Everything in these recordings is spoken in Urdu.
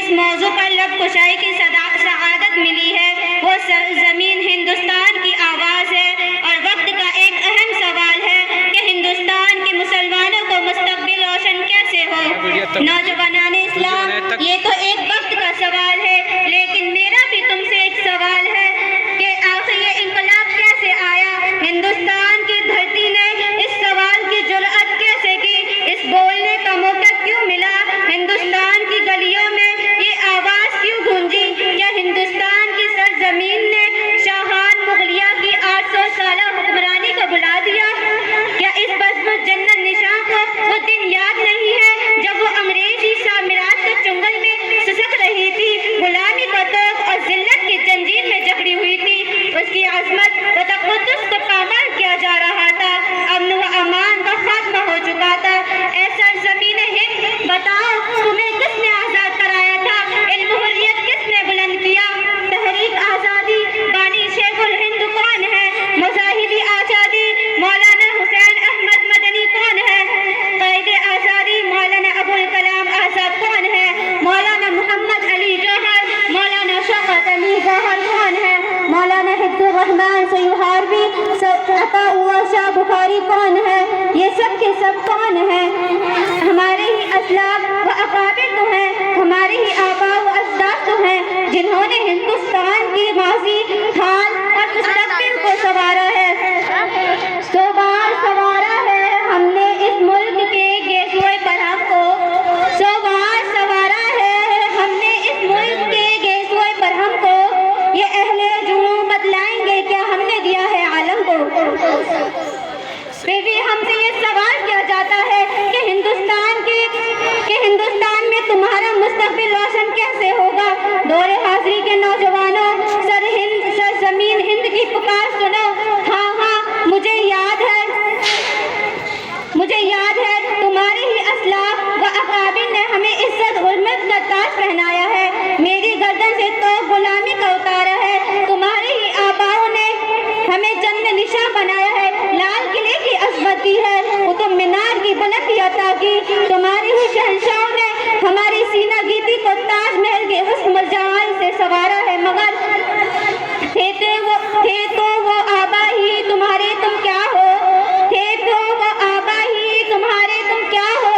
جس موضوع پر لب کشائی کی سعادت ملی ہے وہ سرزمین ہندوستان کی آواز ہے، اور وقت کا ایک اہم سوال ہے کہ ہندوستان کے مسلمانوں کو مستقبل روشن کیسے ہو۔ نوجوانان اسلام، یہ تو ایک وقت کا سوال ہے، لیکن میرا بھی تم سے ایک سوال ہے کہ آخر یہ انقلاب کیسے آیا؟ ہندوستان کی دھرتی نے اس سوال کی جرأت کیسے کی؟ اس بولنے کا موقع کیوں ملا؟ ہندوستان کی گلیوں میں یہ آواز کیوں گونجی؟ کیا ہندوستان کی سرزمین نے شاہان مغلیہ کی 800 سالہ حکمرانی کو بلا دیا؟ کیا اس بزم جنت نشاں کو وہ دن یاد نہیں ہے جب وہ انگریزی سامراج کے چنگل میں سسک رہی تھی، غلامی کا طوق اور ذلت کی زنجیر میں جکڑی ہوئی تھی؟ اس کی عظمت و تقدس کو پامال کیا جا رہا تھا، امن و امان کا خاتمہ ہو چکا تھا۔ اے سرزمین ہند، بتاؤ تمہیں کس نے آزاد کرایا تھا؟ علم حریت کس نے بلند کیا؟ تحریک آزادی بانی شیخ الہند کون ہے؟ مظاہری آزادی مولانا حسین احمد مدنی کون ہے؟ قائد آزادی مولانا ابوالکلام آزاد کون ہے؟ مولانا محمد علی جوہر، مولانا شوکت علی جوہر کون ہے؟ مولانا حفظ الرحمان سیوہاروی، عطا اللہ شاہ بخاری کون ہے؟ یہ سب کے سب کون ہیں؟ ہمارے ہی اسلاف و اکابر تو ہیں، ہمارے ہی آباء و اجداد تو ہیں جنہوں نے ہندوستان کی ماضی، حال اور مستقبل کو سنوارا ہے، سنوارا ہے۔ ہم نے اس ملک کے گیسوئے برہم کو سنوارا ہے، ہم نے اس ملک کے گیسوئے برہم کو، یہ اہل جنوں بدلائیں گے کیا ہم نے دیا ہے عالم کو؟ پھر بھی ہم سے یہ سوال کیا جاتا ہے کہ ہندوستان میں تمہارا مستقبل روشن کیسے ہوگا؟ دور حاضری کے نوجوانوں، سرزمین ہند کی پکار سنو۔ ہاں ہاں، مجھے یاد ہے تمہارے ہی اسلاف و اکابر نے ہمیں عزت حرمت کا تاج پہنایا ہے، میری گردن سے تو غلامی کا اتارا ہے۔ تمہارے ہی آباؤں نے ہمیں جنگ نشاں بنایا ہے، لال قلعے کی عظمت دی ہے، قطب مینار کی بلندی عطا کی۔ تمہاری ہی شہنشاہوں نے ہماری سینہ گیتی کو تاج محل کے حسن و جمال سے سنوارا ہے، مگر تھے تو وہ آبا ہی تمہارے، تم کیا ہو؟ تھے تو وہ آبا ہی تمہارے، تم کیا ہو؟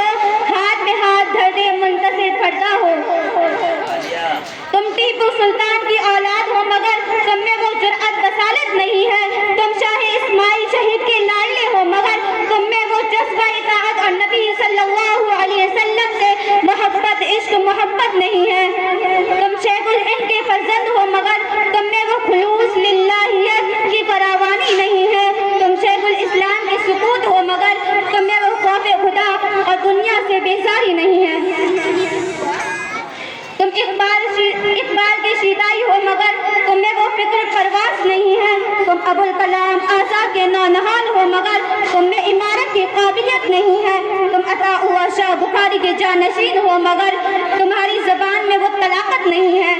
ہاتھ میں ہاتھ دھر دے منتصر پھٹتا ہو۔ تم ٹیپو سلطان کی اولاد ہو، مگر تم میں وہ جرأت بصالت نہیں ہے۔ تم شاہ اسماعیل شہید کے لاڈلے ہو، مگر تم میں وہ جذبہ اطاعت اور نبی صلی اللہ علیہ وسلم سے محبت، عشق محبت نہیں ہے۔ تم شیخ الہند کے فرزند ہو، مگر تم میں وہ خلوص للہیت کی فراوانی نہیں ہے۔ تم شیخ الاسلام کے سکوت ہو، مگر تم میں وہ خوف خدا اور دنیا سے بیزاری نہیں ہے۔ تم اقبال کے شیدائی ہو، مگر تم میں وہ فکر پرواز نہیں ہے۔ تم ابوالکلام آزاد کے نونہال ہو، مگر تم میں عمارت کی قابلیت نہیں ہے۔ تم عطا اللہ شاہ بخاری کے جانشین ہو، مگر تمہاری زبان میں وہ طلاقت نہیں ہے۔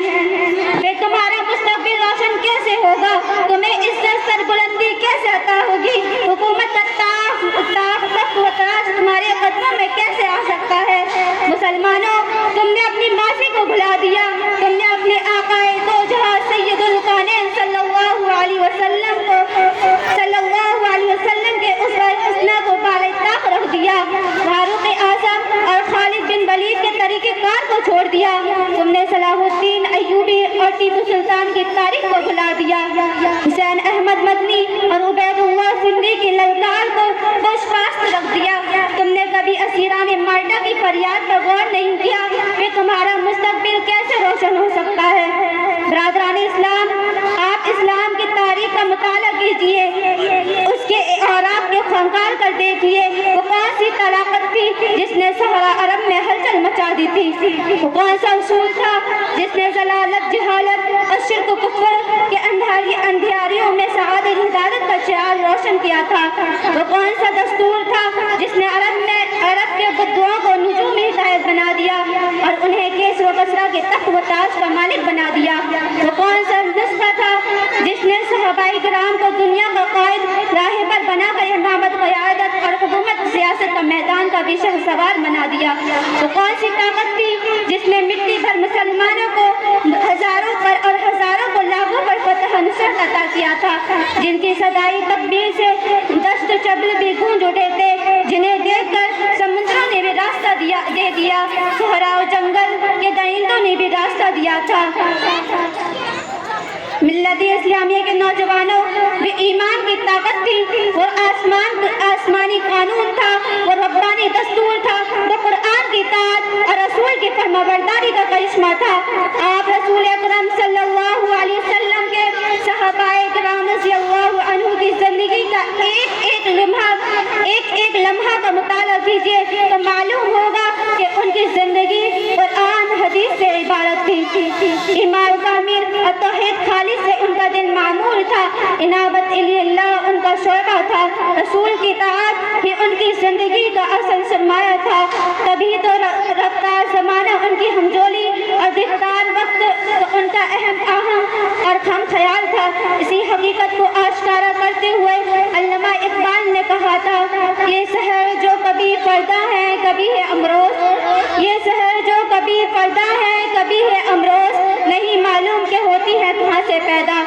پھر تمہارا مستقبل روشن کیسے ہوگا؟ تمہیں عزت سربلندی کیسے عطا ہوگی؟ حکومت تخت و تاج تمہارے قدموں میں کیسے آ سکتا ہے؟ مسلمانوں، تم نے اپنی ماضی کو بھلا دیا، تم نے اپنے آقا دو جہاں سید الکونین صلی اللہ علیہ وسلم کے اسوہ حسنہ کو بالائے طاق رکھ دیا، فاروق اعظم اور خالد بن ولید کے طریقہ کار کو چھوڑ دیا، تم نے صلاح الدین ایوبی اور ٹیپو سلطان کی تاریخ کو بھلا دیا، حسین احمد مدنی اور عبید اللہ سندھی کی للکار کو گوش پاست رکھ دیا۔ تم نے کبھی اسیران مالٹا کی فریاد پر غور نہیں کیا، پھر تمہارا مستقبل کیسے روشن ہو سکتا ہے؟ برادران اسلام، آپ اسلام کی تاریخ کا مطالعہ کیجئے، اس کے اوراق کو کھنگال کر دیکھیے، وہ کون سی طلاقت تھی جس نے صحرا عرب میں ہلچل مچا دی تھی؟ وہ کون سا اصول تھا جس نے ضلالت، جہالت اور شرک و کفر کے اندھیاریوں میں سعادت ہدایت کا شعار روشن کیا تھا؟ وہ کون سا دستور تھا جس نے عرب کے بدعوں کو نجوم ہدایت بنا دیا اور انہیں کیس و بصرہ کے تخت و تاج کا مالک بنا دیا؟ وہ کون سا نسخہ تھا جس نے صحابہ کرام کو دنیا کا قائد راہبر بنا کر امامت، قیادت اور حکومت سیاست کا میدان کا بھی شہسوار بنا دیا؟ وہ کون سی طاقت تھی جس نے مٹی بھر مسلمان نصرت عطا کیا تھا، جن کی صدائی تکبیر سے دشت جبل بھی گونج اٹھے تھے، جنہیں دیکھ کر سمندروں نے بھی راستہ دے دیا، صحرا و جنگل کے درندوں نے بھی راستہ دیا تھا۔ ملت اسلامیہ کے نوجوانوں بھی ایمان کی طاقت تھی، اور آسمانی قانون تھا، وہ ربانی دستور تھا، وہ قرآن کی اطاعت اور رسول کی فرمانبرداری کا کرشمہ تھا۔ آپ رسول اکرم صلی اللہ علیہ وسلم کے صحابہ کرام رضی اللہ عنہ کی زندگی کا ایک لمحہ کا مطالعہ کیجیے تو معلوم ہوگا کہ ان کی زندگی قرآن حدیث سے عبارت تھی۔ ایمان کامل اور توحید خالص سے ان کا دل معمور تھا، انابت اللہ ان کا شعبہ تھا، رسول کی اطاعت ہی ان کی زندگی کا اصل سرمایہ تھا۔ تبھی تو رفتار زمانہ ان کی ہمجولی اور گرفتار وقت ان کا اہم اور خام خیال تھا۔ اسی حقیقت کو آشکارا کرتے ہوئے علامہ اقبال نے کہا تھا، یہ سحر جو کبھی پردہ ہے کبھی ہے امروز، یہ سحر جو کبھی پردہ ہے کبھی ہے امروز، نہیں معلوم کہ ہوتی ہے کہاں سے پیدا۔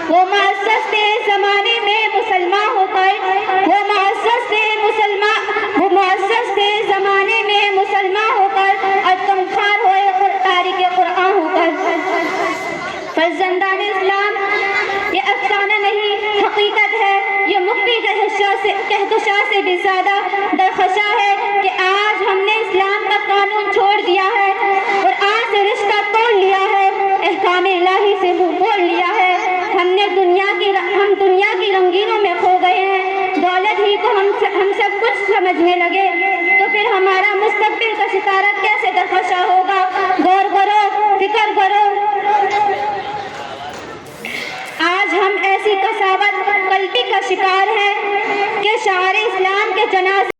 وہ معزز تھے زمانے میں مسلمان ہو کر، وہ معزز تھے زمانے میں مسلمان ہو کر، اور تم خوار ہوئے تاریخ قرآن ہو کر۔ فرزندان اسلام یہ افسانہ نہیں، حقیقت ہے، یہ مفتی کہکشاں سے بھی زیادہ درخشاں ہے کہ آج ہم نے اسلام کا قانون چھوڑ دیا ہے، قرآن سے رشتہ توڑ لیا ہے، احکام الہی سے منہ موڑ لیا ہے۔ ہم دنیا کی رنگینوں میں کھو گئے ہیں، دولت ہی کو ہم سب کچھ سمجھنے لگے، تو پھر ہمارا مستقبل کا ستارہ کیسے درخشاں ہوگا؟ غور کرو، فکر کرو۔ آج ہم ایسی قساوت قلبی کا شکار ہیں کہ شعار اسلام کے جنازے